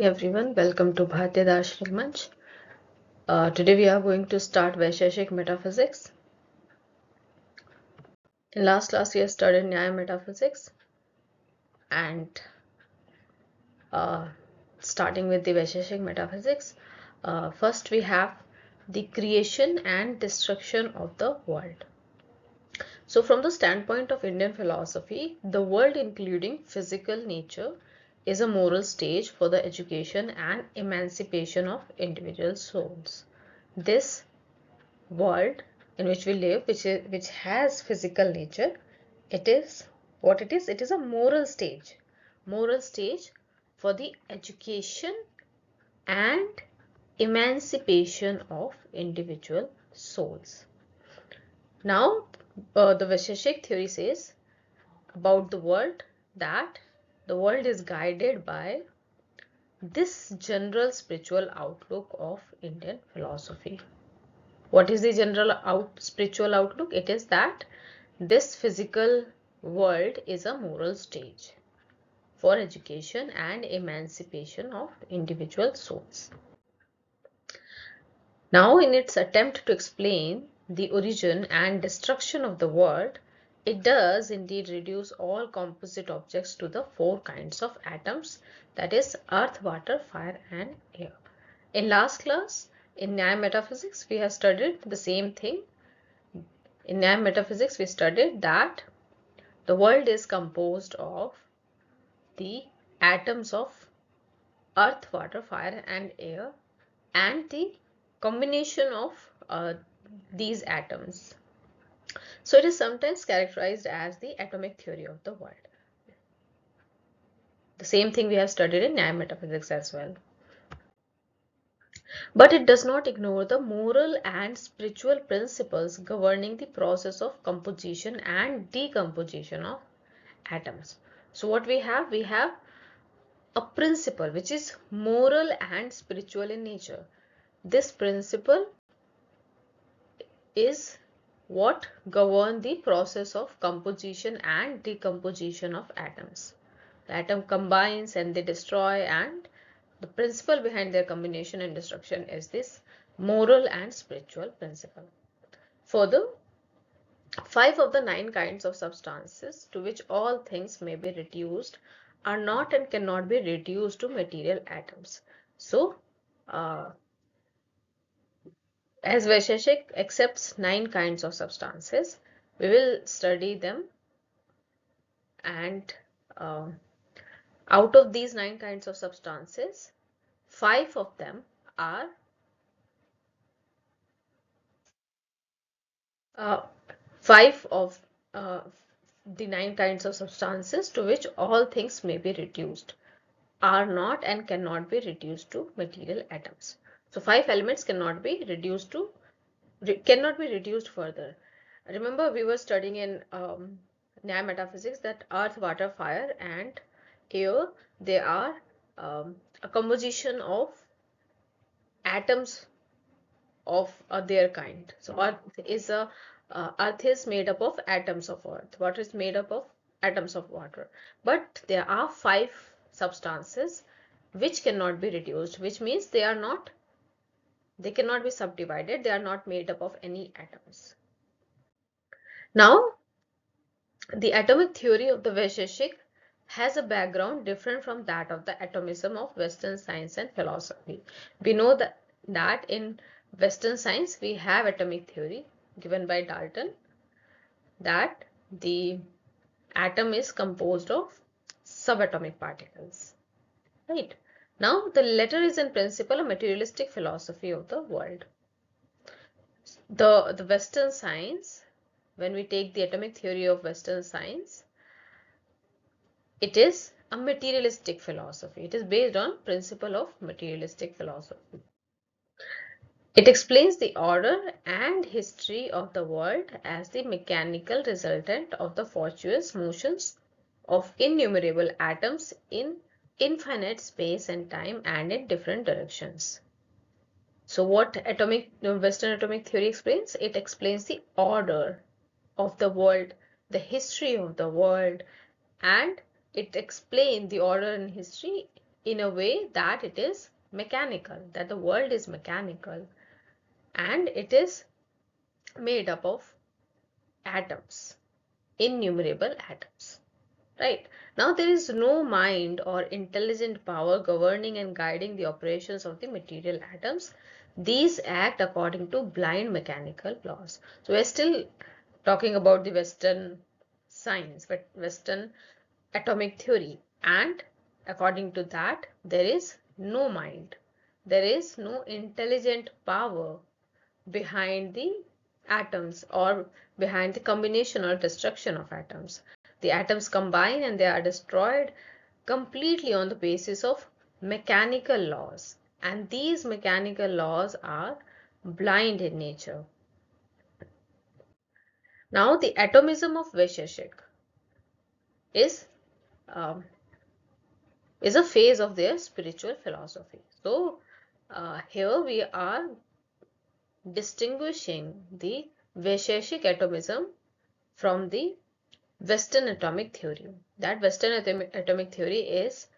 Everyone, welcome to Bharatiya Darshanik Manch. Today we are going to start Vaisesika Metaphysics. In last class we have studied Nyaya Metaphysics and starting with the Vaisesika Metaphysics. First we have the creation and destruction of the world. So from the standpoint of Indian philosophy, the world including physical nature is a moral stage for the education and emancipation of individual souls. This world in which we live, which has physical nature, it is what it is. It is a moral stage for the education and emancipation of individual souls. Now, the Vaisheshik theory says about the world that the world is guided by this general spiritual outlook of Indian philosophy. What is the general spiritual outlook? It is that this physical world is a moral stage for education and emancipation of individual souls. Now, in its attempt to explain the origin and destruction of the world, it does indeed reduce all composite objects to the four kinds of atoms, that is earth, water, fire and air. In last class, in Nyaya Metaphysics, we have studied the same thing. In Nyaya Metaphysics, we studied that the world is composed of the atoms of earth, water, fire and air and the combination of these atoms. So it is sometimes characterized as the atomic theory of the world. The same thing we have studied in Nyaya Metaphysics as well. But it does not ignore the moral and spiritual principles governing the process of composition and decomposition of atoms. So what we have? We have a principle which is moral and spiritual in nature. This principle is what governs the process of composition and decomposition of atoms. The atom combines and they destroy, and the principle behind their combination and destruction is this moral and spiritual principle. Further, 5 of the 9 kinds of substances to which all things may be reduced are not and cannot be reduced to material atoms. So, as Vaisheshik accepts 9 kinds of substances, we will study them, and out of these 9 kinds of substances, 5 of them are 5 of the 9 kinds of substances to which all things may be reduced are not and cannot be reduced to material atoms. So 5 elements cannot be reduced further. Remember, we were studying in Nyaya Metaphysics that earth, water, fire and air, they are a composition of atoms of their kind. So earth is made up of atoms of earth. Water is made up of atoms of water. But there are 5 substances which cannot be reduced, which means they cannot be subdivided. They are not made up of any atoms. Now, the atomic theory of the Vaisheshik has a background different from that of the atomism of Western science and philosophy. We know that in Western science we have atomic theory given by Dalton, that the atom is composed of subatomic particles. Right? Now, the latter is in principle a materialistic philosophy of the world. The Western science, when we take the atomic theory of Western science, it is a materialistic philosophy. It is based on principle of materialistic philosophy. It explains the order and history of the world as the mechanical resultant of the fortuitous motions of innumerable atoms in infinite space and time and in different directions. So what Western atomic theory explains? It explains the order of the world, the history of the world, and it explains the order and history in a way that it is mechanical, that the world is mechanical, and it is made up of atoms, innumerable atoms. Right. Now there is no mind or intelligent power governing and guiding the operations of the material atoms. These act according to blind mechanical laws. So we're still talking about the Western science, but Western atomic theory. And according to that, there is no mind. There is no intelligent power behind the atoms or behind the combination or destruction of atoms. The atoms combine and they are destroyed completely on the basis of mechanical laws. And these mechanical laws are blind in nature. Now, the atomism of Vaisesik is um, is a phase of their spiritual philosophy. So, here we are distinguishing the Vaisheshik atomism from the Western atomic theory. That Western atomic theory is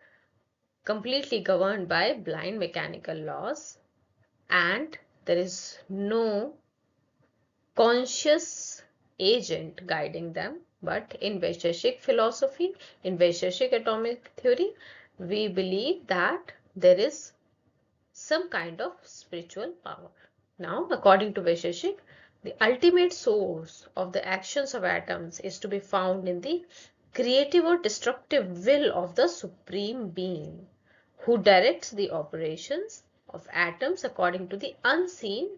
completely governed by blind mechanical laws, and there is no conscious agent guiding them. But in Vaisheshik philosophy, in Vaisheshik atomic theory, we believe that there is some kind of spiritual power. Now, according to Vaisheshik, the ultimate source of the actions of atoms is to be found in the creative or destructive will of the Supreme Being, who directs the operations of atoms according to the unseen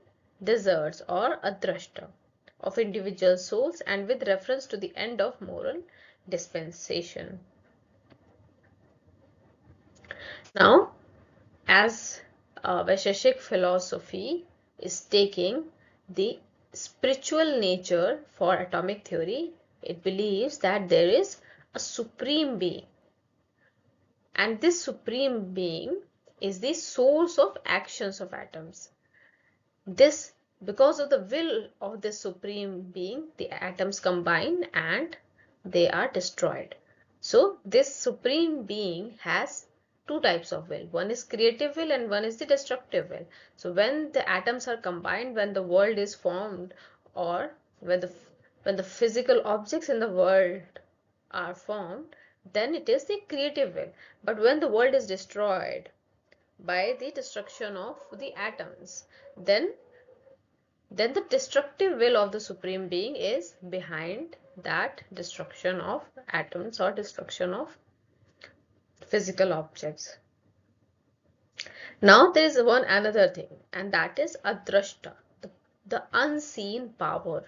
desires or adrashta of individual souls and with reference to the end of moral dispensation. Now, as Vaisheshik philosophy is taking the spiritual nature for atomic theory, it believes that there is a supreme being, and this supreme being is the source of actions of atoms. This, because of the will of this supreme being, the atoms combine and they are destroyed. So this supreme being has two types of will. One is creative will and one is the destructive will. So when the atoms are combined, when the world is formed, or when the physical objects in the world are formed, then it is the creative will. But when the world is destroyed by the destruction of the atoms, then the destructive will of the supreme being is behind that destruction of atoms or destruction of physical objects. Now there is one another thing, and that is adrashta, the unseen power.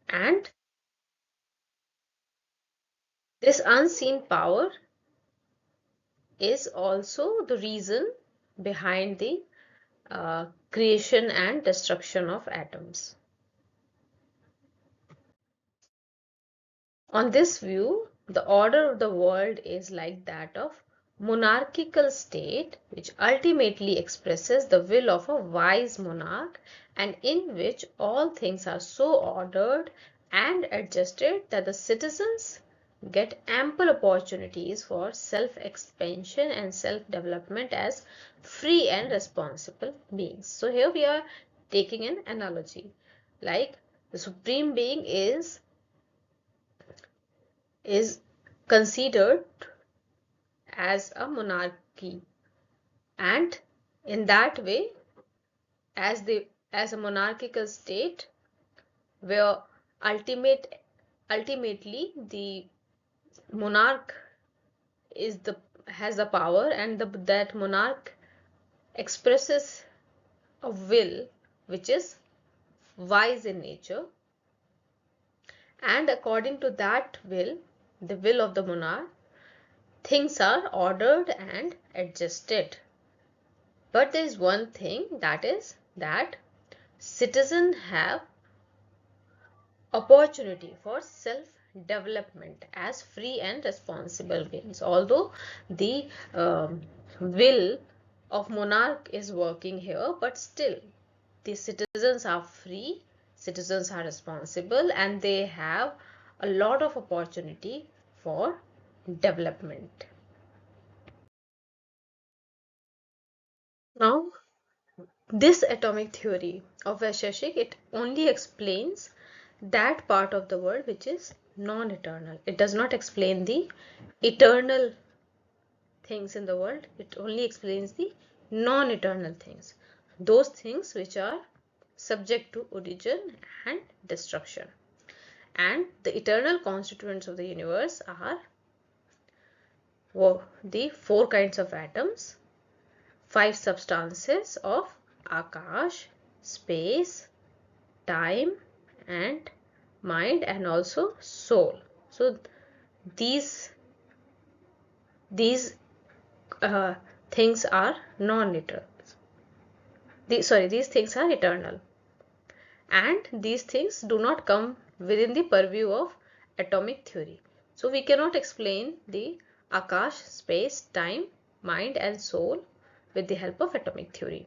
And this unseen power is also the reason behind the creation and destruction of atoms. On this view, the order of the world is like that of monarchical state, which ultimately expresses the will of a wise monarch, and in which all things are so ordered and adjusted that the citizens get ample opportunities for self-expansion and self-development as free and responsible beings. So here we are taking an analogy, like the supreme being is considered as a monarchy, and in that way, as a monarchical state where ultimately the monarch has the power, and that monarch expresses a will which is wise in nature, and according to that will, the will of the monarch, things are ordered and adjusted. But there is one thing, that is that citizens have opportunity for self-development as free and responsible beings. Although the will of monarch is working here, but still the citizens are free, citizens are responsible, and they have a lot of opportunity for development. Now, this atomic theory of Vaisesik, it only explains that part of the world which is non-eternal. It does not explain the eternal things in the world. It only explains the non-eternal things. Those things which are subject to origin and destruction. And the eternal constituents of the universe are the four kinds of atoms, five substances of Akash, space, time and mind, and also soul. So these things are non-eternal. These things are eternal, and these things do not come within the purview of atomic theory. So we cannot explain the Akash, space, time, mind and soul with the help of atomic theory,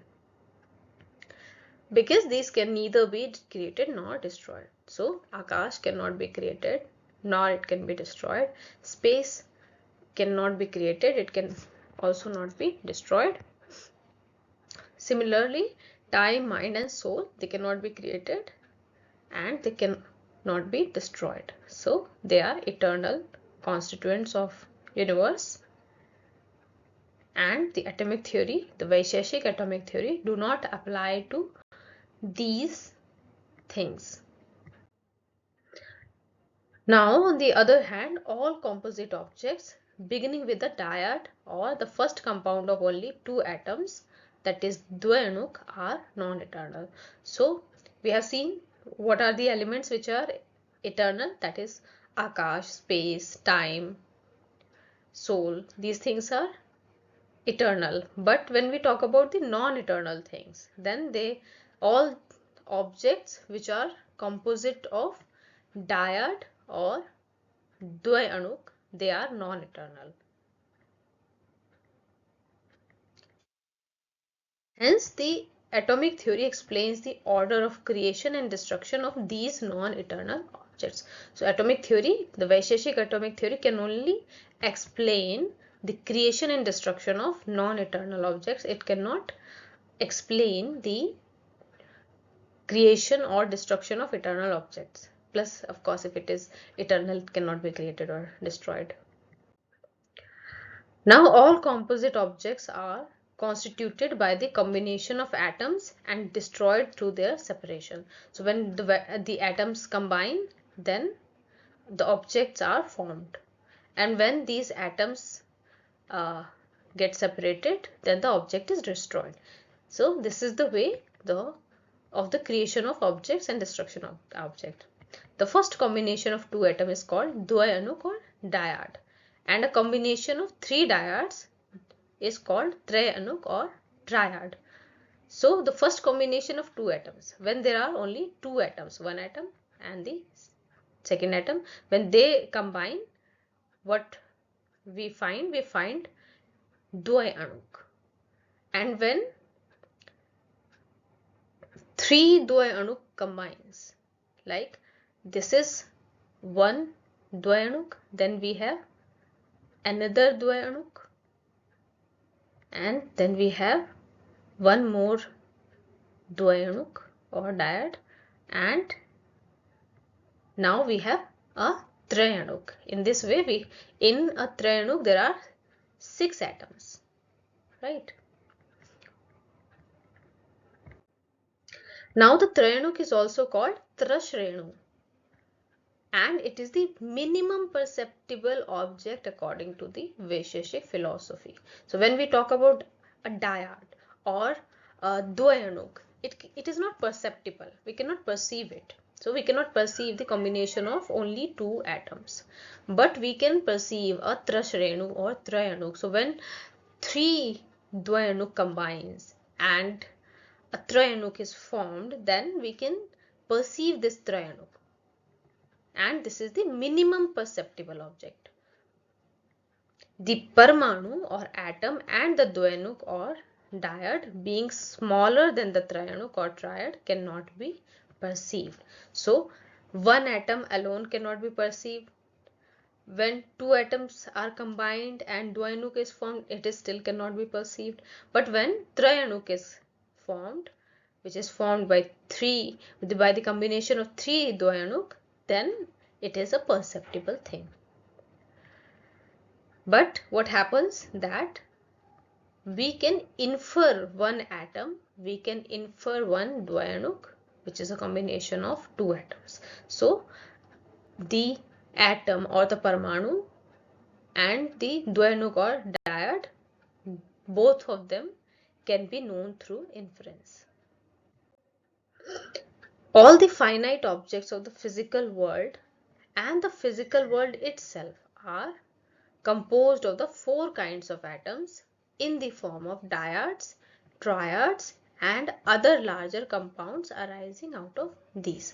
because these can neither be created nor destroyed. So Akash cannot be created nor it can be destroyed. Space cannot be created, it can also not be destroyed. Similarly, time, mind and soul, they cannot be created and they cannot be destroyed. So they are eternal constituents of universe, and the atomic theory, the Vaisesik atomic theory, do not apply to these things. Now, on the other hand, all composite objects beginning with the dyad or the first compound of only two atoms, that is Dvayanuk, are non-eternal. So, we have seen what are the elements which are eternal, that is Akash, space, time, soul. These things are eternal. But when we talk about the non-eternal things, then they all objects which are composite of dyad or Dvayanuk, they are non-eternal. Hence, the atomic theory explains the order of creation and destruction of these non-eternal objects. So, atomic theory, the Vaisesik atomic theory, can only explain the creation and destruction of non-eternal objects. It cannot explain the creation or destruction of eternal objects. Plus, of course, if it is eternal, it cannot be created or destroyed. Now, all composite objects are constituted by the combination of atoms and destroyed through their separation. So, when the atoms combine, then the objects are formed. And when these atoms get separated, then the object is destroyed. So, this is the way of the creation of objects and destruction of object. The first combination of two atoms is called Dvayanuk or dyad, and a combination of three dyads is called Trayanuk or triad. So the first combination of two atoms, when there are only two atoms, one atom and the second atom, when they combine, what we find Dvayanuk. And when three Dvayanuk combines, like this is one Dvayanuk, then we have another Dvayanuk, and then we have one more Dvayanuk or dyad, and now we have a Trayanuk. In this way, in a Trayanuk there are 6 atoms, right? Now the Trayanuk is also called Trashrenu, and it is the minimum perceptible object according to the Vaisheshik philosophy. So when we talk about a dyad or a Dvayanuk, it is not perceptible. We cannot perceive it. So we cannot perceive the combination of only two atoms. But we can perceive a Trashrenu or Trayanuk. So when three Dvayanuk combines and a Trayanuk is formed, then we can perceive this Trayanuk. And this is the minimum perceptible object. The Parmanu or atom and the Dvayanuk or dyad, being smaller than the Trayanuk or triad, cannot be perceived. So one atom alone cannot be perceived. when two atoms are combined and Dvayanuk is formed, it is still cannot be perceived. But when Trayanuk is formed, which is formed by the combination of three Dvayanuk, then it is a perceptible thing. But what happens that we can infer one atom, we can infer one Dvayanuk, which is a combination of two atoms. So the atom or the Parmanu and the Dvayanuk or dyad, both of them can be known through inference. All the finite objects of the physical world and the physical world itself are composed of the four kinds of atoms in the form of dyads, triads, and other larger compounds arising out of these.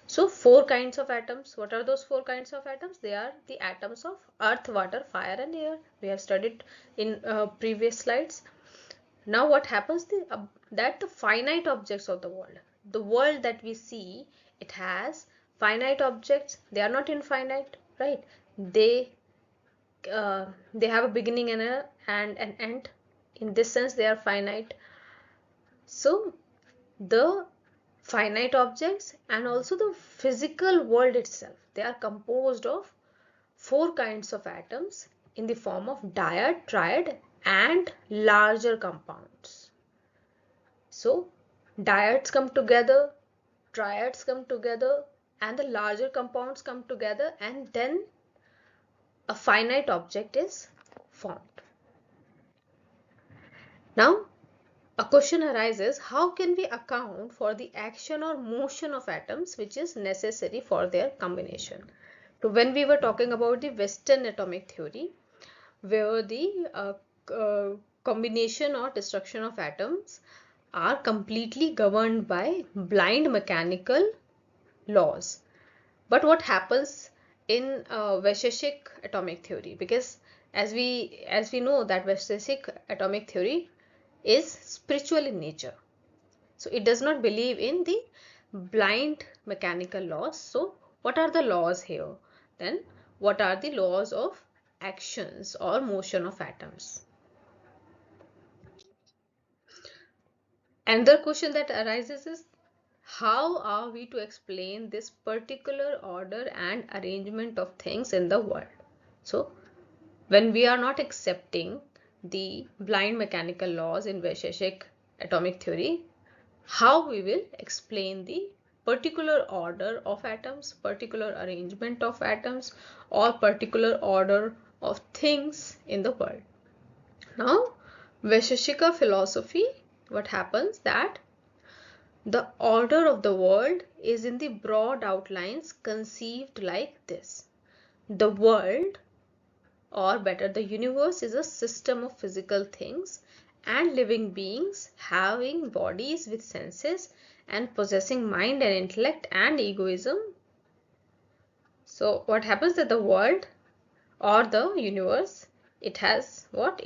So four kinds of atoms. What are those four kinds of atoms? They are the atoms of earth, water, fire and air. We have studied in previous slides. Now what happens that the finite objects of the world that we see, it has finite objects. They are not infinite, right? They have a beginning and an end. In this sense, they are finite. So the finite objects and also the physical world itself, they are composed of four kinds of atoms in the form of dyad, triad and larger compounds. So dyads come together, triads come together and the larger compounds come together, and then a finite object is formed. Now a question arises, how can we account for the action or motion of atoms which is necessary for their combination? So when we were talking about the Western atomic theory, where the combination or destruction of atoms are completely governed by blind mechanical laws. But what happens in Vaisesika atomic theory? Because as we know that Vaisesika atomic theory is spiritual in nature. So it does not believe in the blind mechanical laws. So what are the laws here? Then what are the laws of actions or motion of atoms? Another question that arises is, how are we to explain this particular order and arrangement of things in the world? So when we are not accepting the blind mechanical laws in Vaisesika atomic theory, how we will explain the particular order of atoms, particular arrangement of atoms, or particular order of things in the world? Now, Vaisesika philosophy, what happens that the order of the world is in the broad outlines conceived like this. The world, or better the universe, is a system of physical things and living beings having bodies with senses and possessing mind and intellect and egoism. So what happens that the world or the universe, it has what?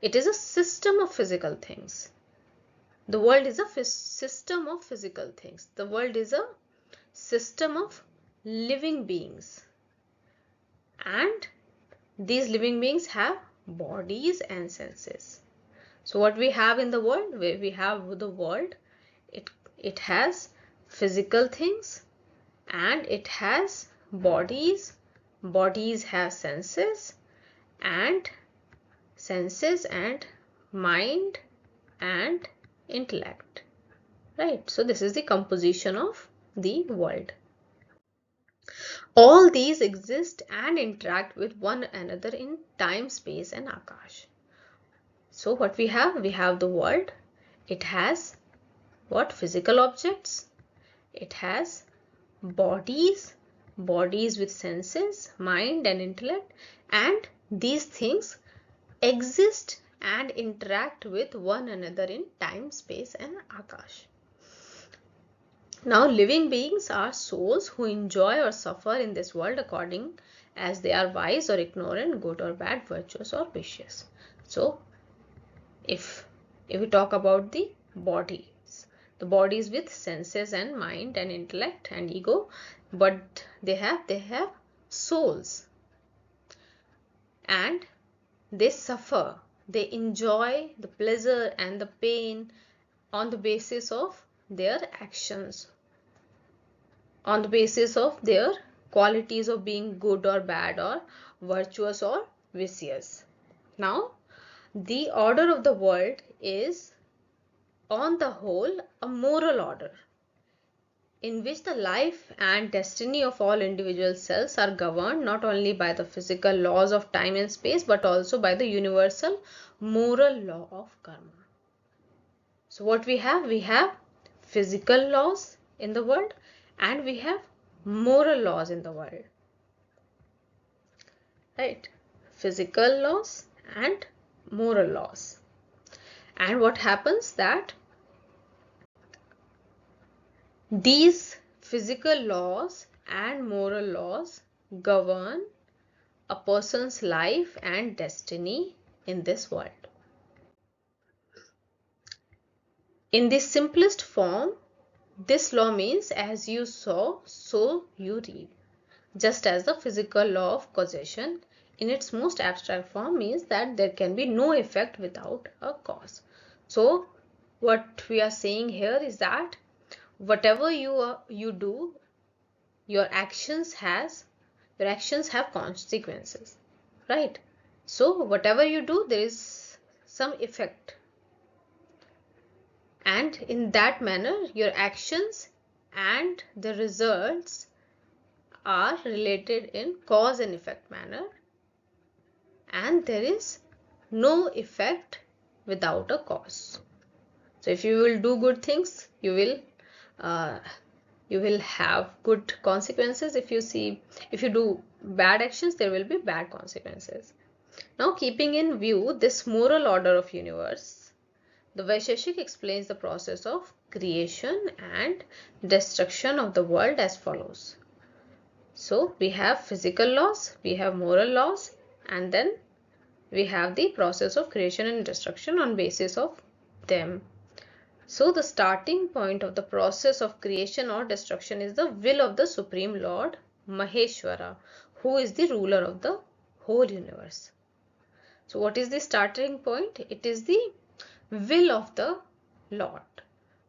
It is a system of physical things. The world is a system of physical things. The world is a system of living beings. And these living beings have bodies and senses. So what we have in the world? We have the world. It has physical things and it has bodies. Bodies have senses and mind and intellect. Right? So this is the composition of the world. All these exist and interact with one another in time, space and akash. So what we have? We have the world. It has what? Physical objects. It has bodies with senses, mind and intellect, and these things exist and interact with one another in time, space and akash. Now living beings are souls who enjoy or suffer in this world according as they are wise or ignorant, good or bad, virtuous or vicious. So if we talk about the bodies with senses and mind and intellect and ego, but they have souls, and they suffer, they enjoy the pleasure and the pain on the basis of their actions, on the basis of their qualities of being good or bad or virtuous or vicious. Now, the order of the world is on the whole a moral order in which the life and destiny of all individual cells are governed not only by the physical laws of time and space but also by the universal moral law of karma. So what we have? We have physical laws in the world and we have moral laws in the world. Right? Physical laws and moral laws. And what happens that these physical laws and moral laws govern a person's life and destiny in this world. In the simplest form, this law means as you sow, so you reap. Just as the physical law of causation in its most abstract form means that there can be no effect without a cause. So what we are saying here is that whatever you do, your actions have consequences, right? So whatever you do, there is some effect, and in that manner your actions and the results are related in cause and effect manner, and there is no effect without a cause. So if you will do good things, you will have good consequences. If you do bad actions, there will be bad consequences. Now, keeping in view this moral order of universe, the Vaisesika explains the process of creation and destruction of the world as follows. So we have physical laws, we have moral laws, and then we have the process of creation and destruction on basis of them. So the starting point of the process of creation or destruction is the will of the Supreme Lord Maheshwara, who is the ruler of the whole universe. So what is the starting point? It is the will of the Lord,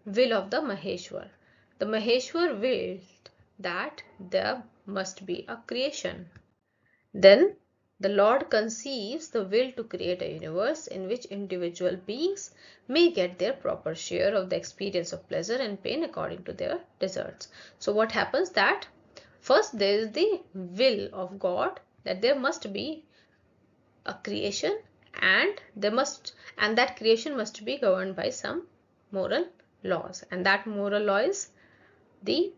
will of the Maheshwar. The Maheshwar willed that there must be a creation. Then the Lord conceives the will to create a universe in which individual beings may get their proper share of the experience of pleasure and pain according to their deserts. So what happens that first there is the will of God that there must be a creation, and that creation must be governed by some moral laws, and that moral law is the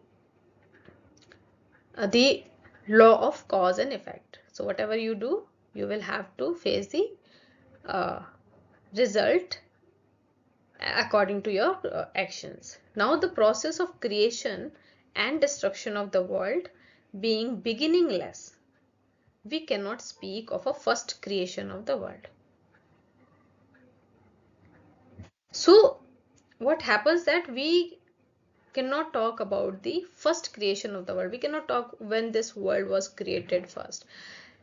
law of cause and effect. So whatever you do, you will have to face the result according to your actions. Now the process of creation and destruction of the world being beginningless, we cannot speak of a first creation of the world. So what happens that we cannot talk about the first creation of the world. We cannot talk when this world was created first.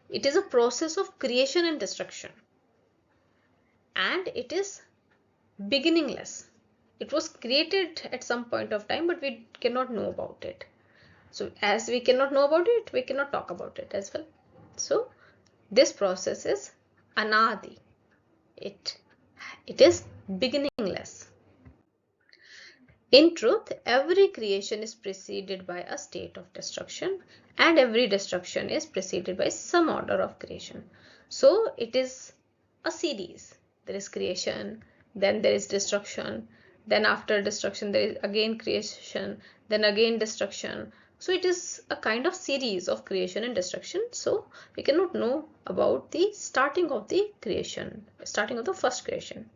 It is a process of creation and destruction, and it is beginningless. It was created at some point of time, but we cannot know about it. So as we cannot know about it, we cannot talk about it as well. So this process is anadi. It is beginningless. In truth, every creation is preceded by a state of destruction, and every destruction is preceded by some order of creation. So it is a series. There is creation, then there is destruction, then after destruction there is again creation, then again destruction. So it is a kind of series of creation and destruction. So we cannot know about the starting of the creation, starting of the first creation.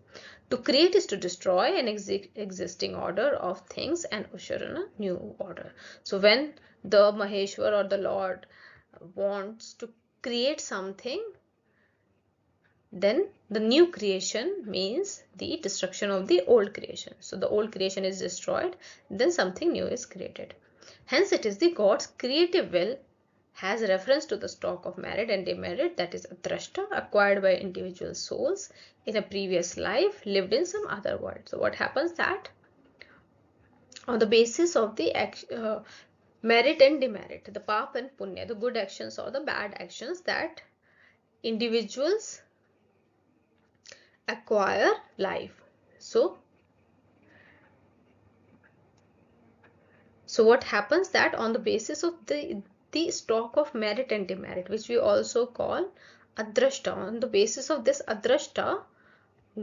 To create is to destroy an existing order of things and usher in a new order. So when the Maheshwar or the Lord wants to create something, then the new creation means the destruction of the old creation. So the old creation is destroyed, then something new is created. Hence it is the God's creative will has reference to the stock of merit and demerit, that is adrashta, acquired by individual souls in a previous life, lived in some other world. So what happens that on the basis of the merit and demerit, the pap and punya, the good actions or the bad actions that individuals acquire life. So what happens that on the basis of the stock of merit and demerit, which we also call adrashta, on the basis of this adrashta,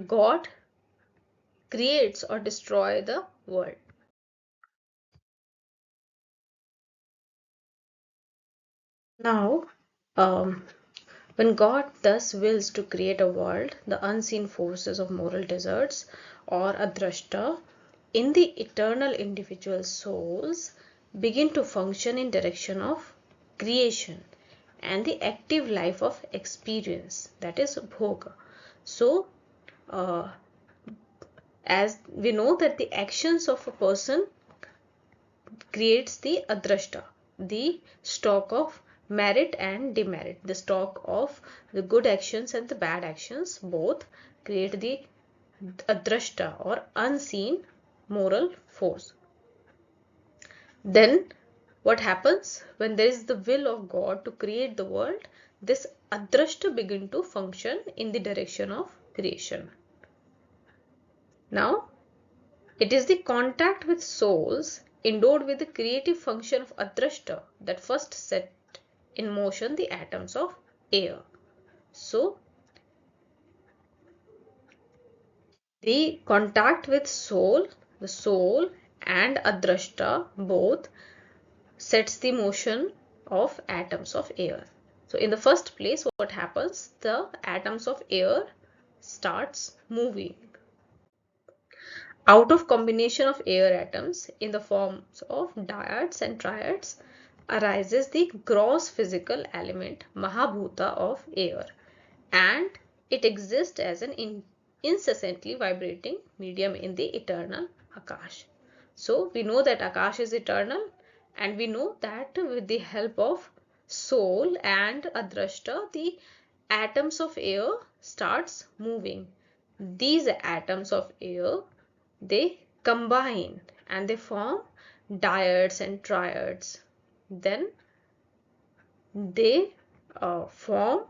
God creates or destroy the world. Now, when God thus wills to create a world, the unseen forces of moral deserts or adrashta in the eternal individual souls begin to function in direction of creation and the active life of experience, that is bhoga. So, as we know that the actions of a person creates the adrashta, the stock of merit and demerit, the stock of the good actions and the bad actions both create the adrashta or unseen moral force. Then what happens when there is the will of God to create the world? This adrashta begin to function in the direction of creation. Now it is the contact with souls endowed with the creative function of adrashta that first set in motion the atoms of air. So, the contact with the soul and adrashta both sets the motion of atoms of air. So, in the first place, what happens? The atoms of air starts moving. Out of combination of air atoms in the forms of dyads and triads arises the gross physical element Mahabhuta of air, and it exists as an incessantly vibrating medium in the eternal Akash. So we know that Akash is eternal, and we know that with the help of soul and adrashta, the atoms of air starts moving. These atoms of air, they combine and they form dyads and triads. Then they form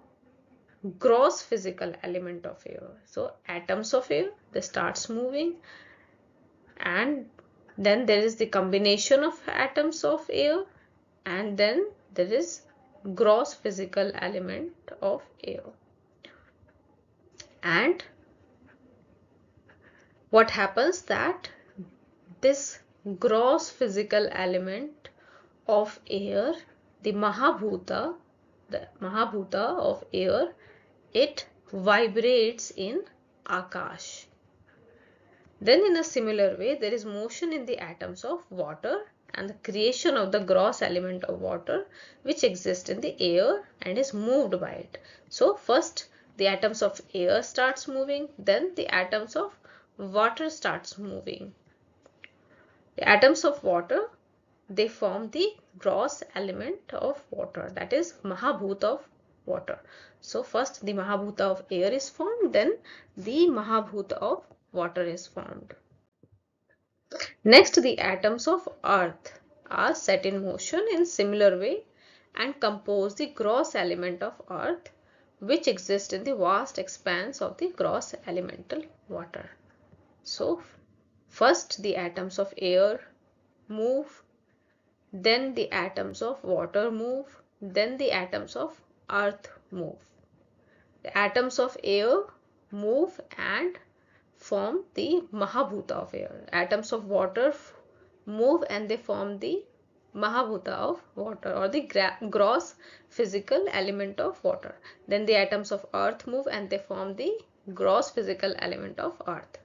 gross physical element of air. So atoms of air, they starts moving, and then there is the combination of atoms of air, and then there is gross physical element of air. And what happens that this gross physical element of air, the Mahabhuta of air, it vibrates in Akash. Then in a similar way, there is motion in the atoms of water and the creation of the gross element of water which exists in the air and is moved by it. So first the atoms of air starts moving, then the atoms of water starts moving. The atoms of water, they form the gross element of water, that is Mahabhuta of water. So first the Mahabhuta of air is formed, then the Mahabhuta of water is formed. Next, the atoms of earth are set in motion in similar way and compose the gross element of earth which exists in the vast expanse of the gross elemental water. So first the atoms of air move, then the atoms of water move, then the atoms of earth move. The atoms of air move and form the Mahabhuta of air. Atoms of water move and they form the Mahabhuta of water, or the gross physical element of water. Then the atoms of earth move and they form the gross physical element of earth.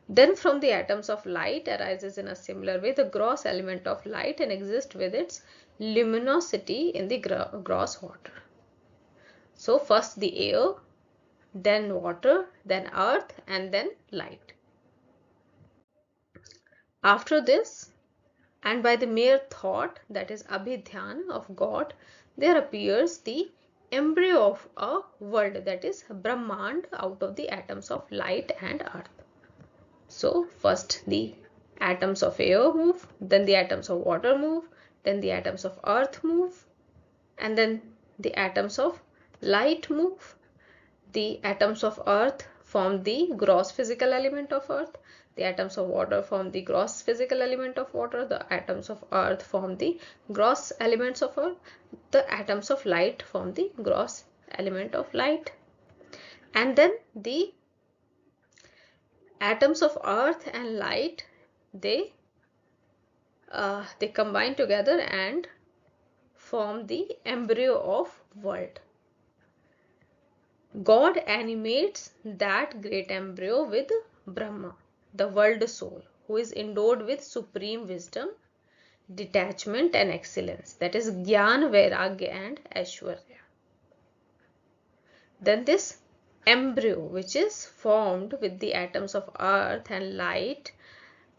Then from the atoms of light arises in a similar way the gross element of light and exists with its luminosity in the gross water. So first the air, then water, then earth, and then light. After this, and by the mere thought, that is abhidhyan of God, there appears the embryo of a world, that is Brahmand, out of the atoms of light and earth. So first the atoms of air move, then the atoms of water move, then the atoms of earth move, and then the atoms of light move. The atoms of earth form the gross physical element of earth. The atoms of water form the gross physical element of water. The atoms of earth form the gross elements of earth. The atoms of light form the gross element of light. And then the atoms of earth and light, they combine together and form the embryo of world. God animates that great embryo with Brahma, the world soul, who is endowed with supreme wisdom, detachment and excellence, that is Gyan, Vairagya and Aishwarya. Then this embryo, which is formed with the atoms of earth and light,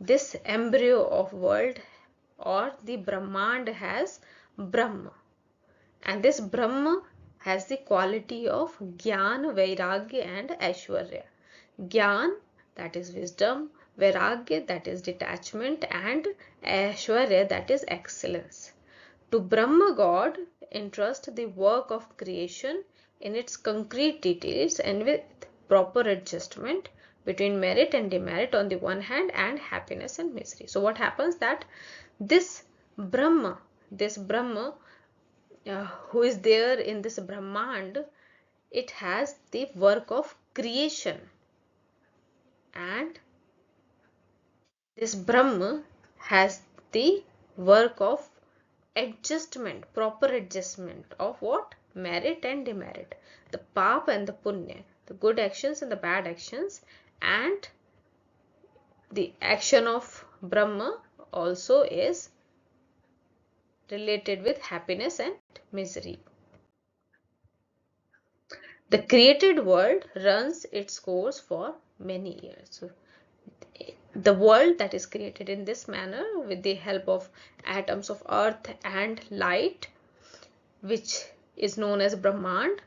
this embryo of world or the Brahmand has Brahma, and this Brahma has the quality of Gyan, Vairagya and Aishwarya. Gyan, that is wisdom, Vairagya, that is detachment, and Aishwarya, that is excellence. To Brahma, God entrusts the work of creation in its concrete details and with proper adjustment between merit and demerit on the one hand and happiness and misery. So what happens that this Brahma who is there in this Brahmand, it has the work of creation, and this Brahma has the work of adjustment, proper adjustment of what? Merit and demerit, the pap and the punya, the good actions and the bad actions, and the action of Brahma also is related with happiness and misery. The created world runs its course for many years. So, the world that is created in this manner with the help of atoms of earth and light, which is known as Brahmand,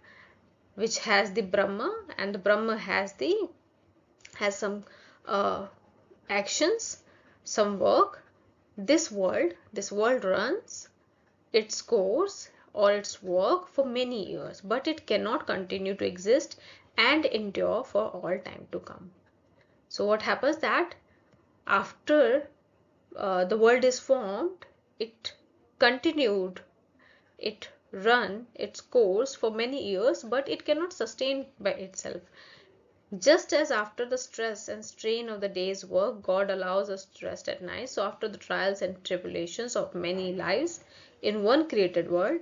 which has the Brahma, and the Brahma has some actions, some work. This world runs its course or its work for many years, but it cannot continue to exist and endure for all time to come. So what happens that after the world is formed, it run its course for many years, but it cannot sustain by itself. Just as after the stress and strain of the day's work, God allows us to rest at night, so after the trials and tribulations of many lives in one created world,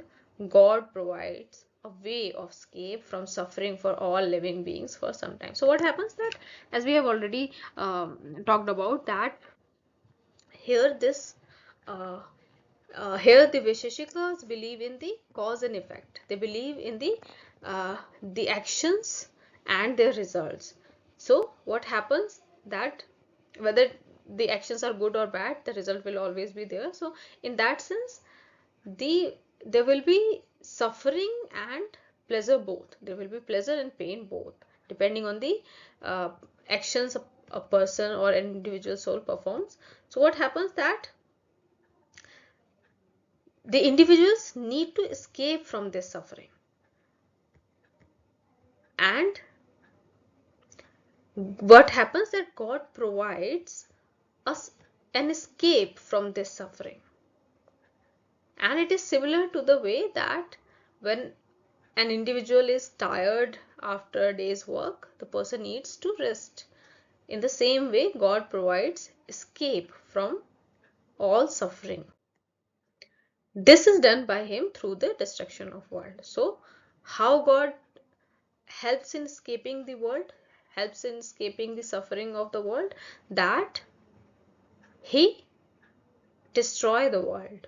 God provides a way of escape from suffering for all living beings for some time. So what happens that, as we have already talked about, that here here the Vaisesikas believe in the cause and effect. They believe in the actions and their results. So what happens that whether the actions are good or bad, the result will always be there. So in that sense, there will be suffering and pleasure both. There will be pleasure and pain both, depending on the actions a person or an individual soul performs. So what happens that the individuals need to escape from this suffering, and what happens that God provides us an escape from this suffering. And it is similar to the way that when an individual is tired after a day's work, the person needs to rest. In the same way, God provides escape from all suffering. This is done by him through the destruction of world. So how God helps in escaping the world, helps in escaping the suffering of the world, that he destroy the world.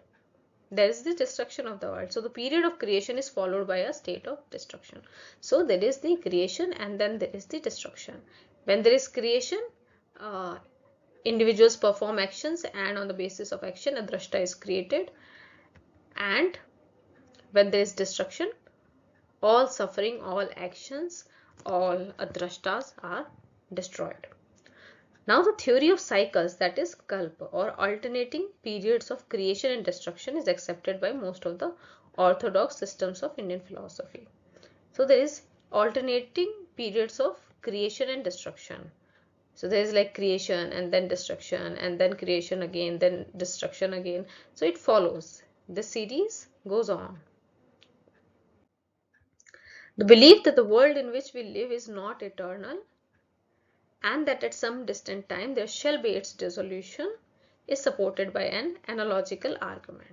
There is the destruction of the world. So the period of creation is followed by a state of destruction. So there is the creation and then there is the destruction. When there is creation, individuals perform actions, and on the basis of action a drashta is created, and when there is destruction, all suffering, all actions, all adrashtas are destroyed. Now the theory of cycles, that is kalpa, or alternating periods of creation and destruction, is accepted by most of the orthodox systems of Indian philosophy. So there is alternating periods of creation and destruction. So there is like creation and then destruction and then creation again, then destruction again. So it follows. The series goes on. The belief that the world in which we live is not eternal and that at some distant time there shall be its dissolution is supported by an analogical argument.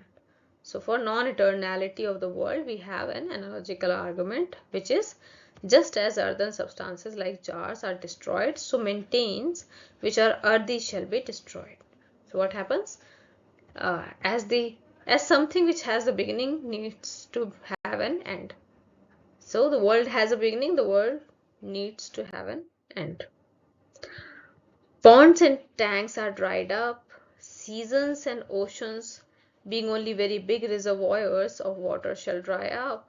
So for non-eternality of the world, we have an analogical argument, which is just as earthen substances like jars are destroyed, so maintains which are earthy shall be destroyed. So what happens? As something which has a beginning needs to have an end. So the world has a beginning, the world needs to have an end. Ponds and tanks are dried up, seasons and oceans, being only very big reservoirs of water, shall dry up.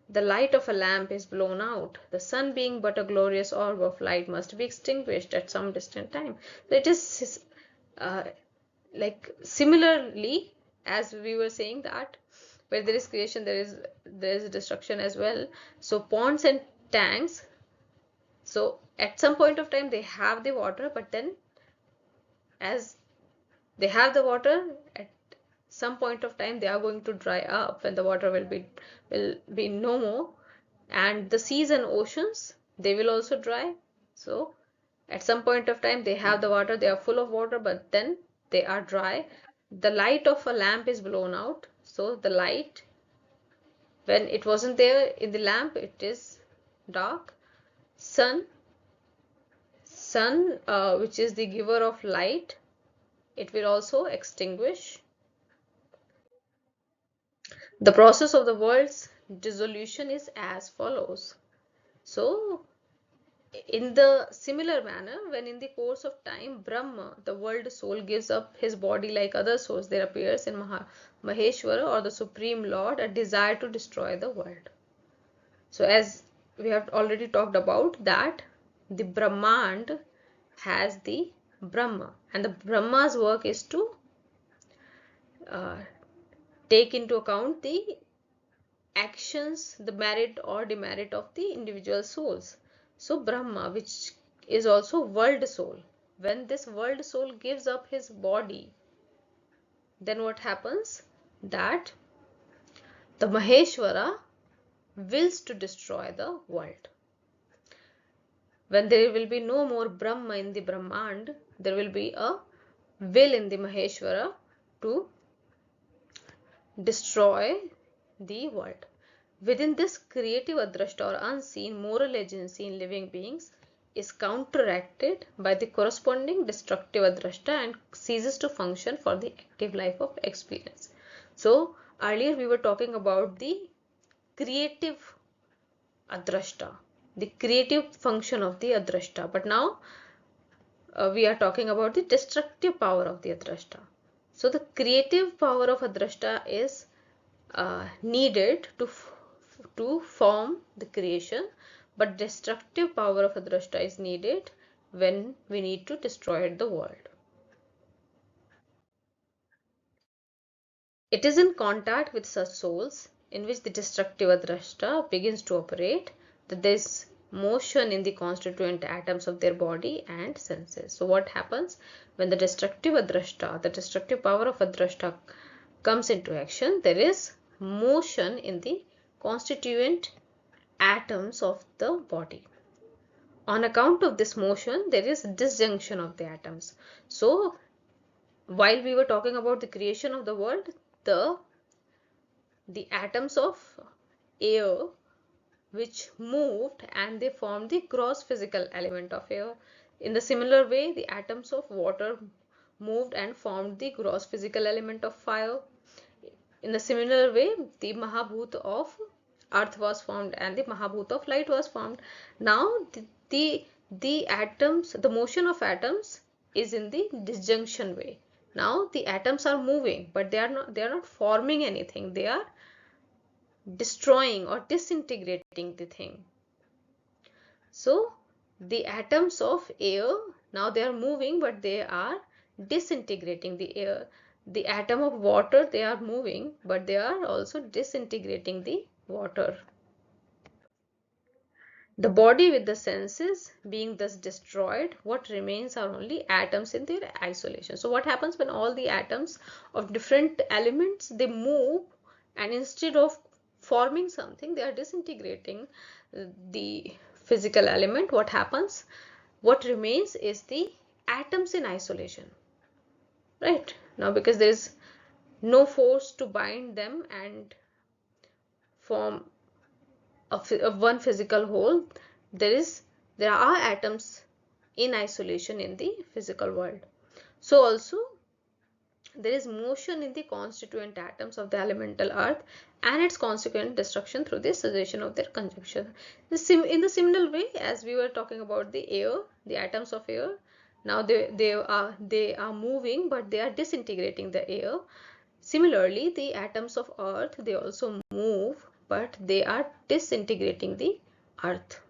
The light of a lamp is blown out. The sun, being but a glorious orb of light, must be extinguished at some distant time. So it is like similarly, as we were saying, that where there is creation, there is destruction as well. So ponds and tanks, so at some point of time they have the water, but then as they have the water, at some point of time they are going to dry up when the water will be no more, and the seas and oceans, they will also dry. So at some point of time they have the water, they are full of water, but then they are dry. The light of a lamp is blown out, so the light, when it wasn't there in the lamp, it is dark. Sun, which is the giver of light, it will also extinguish. The process of the world's dissolution is as follows. So in the similar manner, when in the course of time Brahma, the world soul, gives up his body like other souls, there appears in Maheshwara, or the Supreme Lord, a desire to destroy the world. So as we have already talked about, that the Brahmand has the Brahma, and the Brahma's work is to take into account the actions, the merit or demerit of the individual souls. So Brahma, which is also world soul, when this world soul gives up his body, then what happens? That the Maheshwara wills to destroy the world. When there will be no more Brahma in the Brahmand, there will be a will in the Maheshwara to destroy the world. Within this creative adrashta, or unseen moral agency in living beings, is counteracted by the corresponding destructive adrashta and ceases to function for the active life of experience. So earlier we were talking about the creative adrashta, the creative function of the adrashta, but now we are talking about the destructive power of the adrashta. So the creative power of adrashta is needed to form the creation, but destructive power of adrashta is needed when we need to destroy the world. It is in contact with such souls in which the destructive adrashta begins to operate that there is motion in the constituent atoms of their body and senses. So what happens when the destructive adrashta, the destructive power of adrashta, comes into action? There is motion in the constituent atoms of the body. On account of this motion, there is disjunction of the atoms. So while we were talking about the creation of the world, the atoms of air which moved and they formed the gross physical element of air. In the similar way, the atoms of water moved and formed the gross physical element of fire. In the similar way, the Mahabhut of earth was formed and the Mahabhut of light was formed. Now the atoms, the motion of atoms is in the disjunction way. Now the atoms are moving, but they are not forming anything. They are destroying or disintegrating the thing. So the atoms of air, now they are moving, but they are disintegrating the air. The atom of water, they are moving, but they are also disintegrating the water. The body with the senses being thus destroyed, what remains are only atoms in their isolation. So what happens when all the atoms of different elements, they move, and instead of forming something, they are disintegrating the physical element. What happens? What remains is the atoms in isolation, right? Now because there is no force to bind them and form of one physical whole, there are atoms in isolation in the physical world. So also there is motion in the constituent atoms of the elemental earth and its consequent destruction through the cessation of their conjunction. In the similar way as we were talking about the air, the atoms of air, now they are moving, but they are disintegrating the air. Similarly, the atoms of earth, they also move, but they are disintegrating the earth.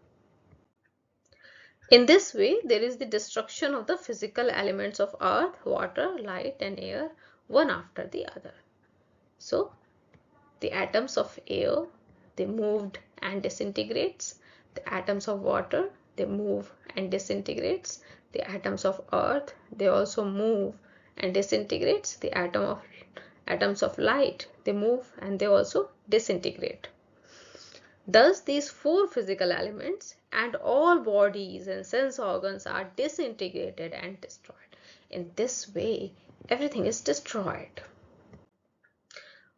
In this way, there is the destruction of the physical elements of earth, water, light and air, one after the other. So, the atoms of air, they moved and disintegrates. The atoms of water, they move and disintegrates. The atoms of earth, they also move and disintegrates. The atoms of light, they move and they also disintegrate. Thus, these four physical elements and all bodies and sense organs are disintegrated and destroyed. In this way, everything is destroyed.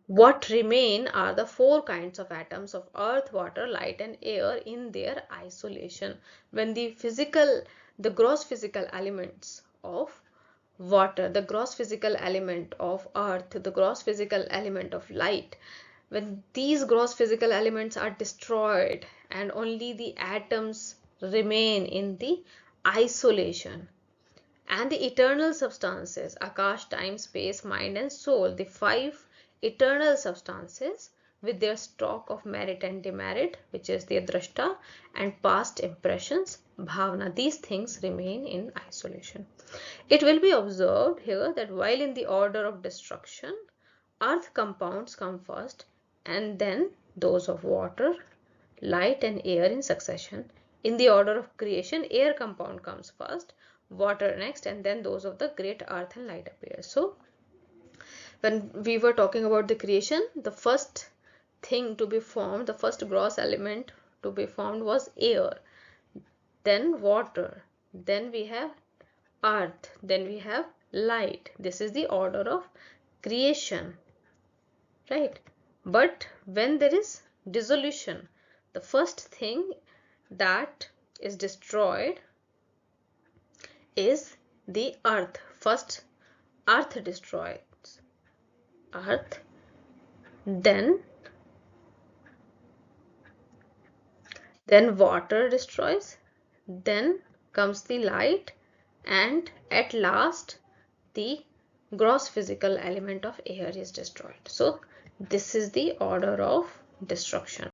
What remain are the four kinds of atoms of earth, water, light and air in their isolation. When the gross physical elements of water, the gross physical element of earth, the gross physical element of light, when these gross physical elements are destroyed and only the atoms remain in the isolation, and the eternal substances, akash, time, space, mind and soul, the five eternal substances with their stock of merit and demerit, which is the drashta, and past impressions, bhavana, these things remain in isolation. It will be observed here that while in the order of destruction, earth compounds come first and then those of water, light and air in succession. In the order of creation, air compound comes first, water next, and then those of the great earth and light appear. So when we were talking about the creation, the first thing to be formed, the first gross element to be formed was air, then water, then we have earth, then we have light. This is the order of creation, right? But when there is dissolution, the first thing that is destroyed is the earth. First earth destroys earth, then water destroys, then comes the light, and at last the gross physical element of air is destroyed. So this is the order of destruction.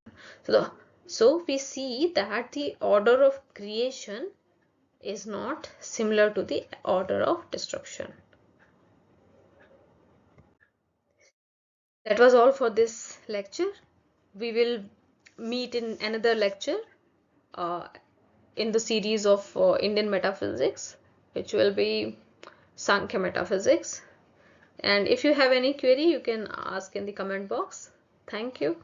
So we see that the order of creation is not similar to the order of destruction. That was all for this lecture. We will meet in another lecture uh, in the series of Indian metaphysics, which will be Sankhya metaphysics. And if you have any query, you can ask in the comment box. Thank you.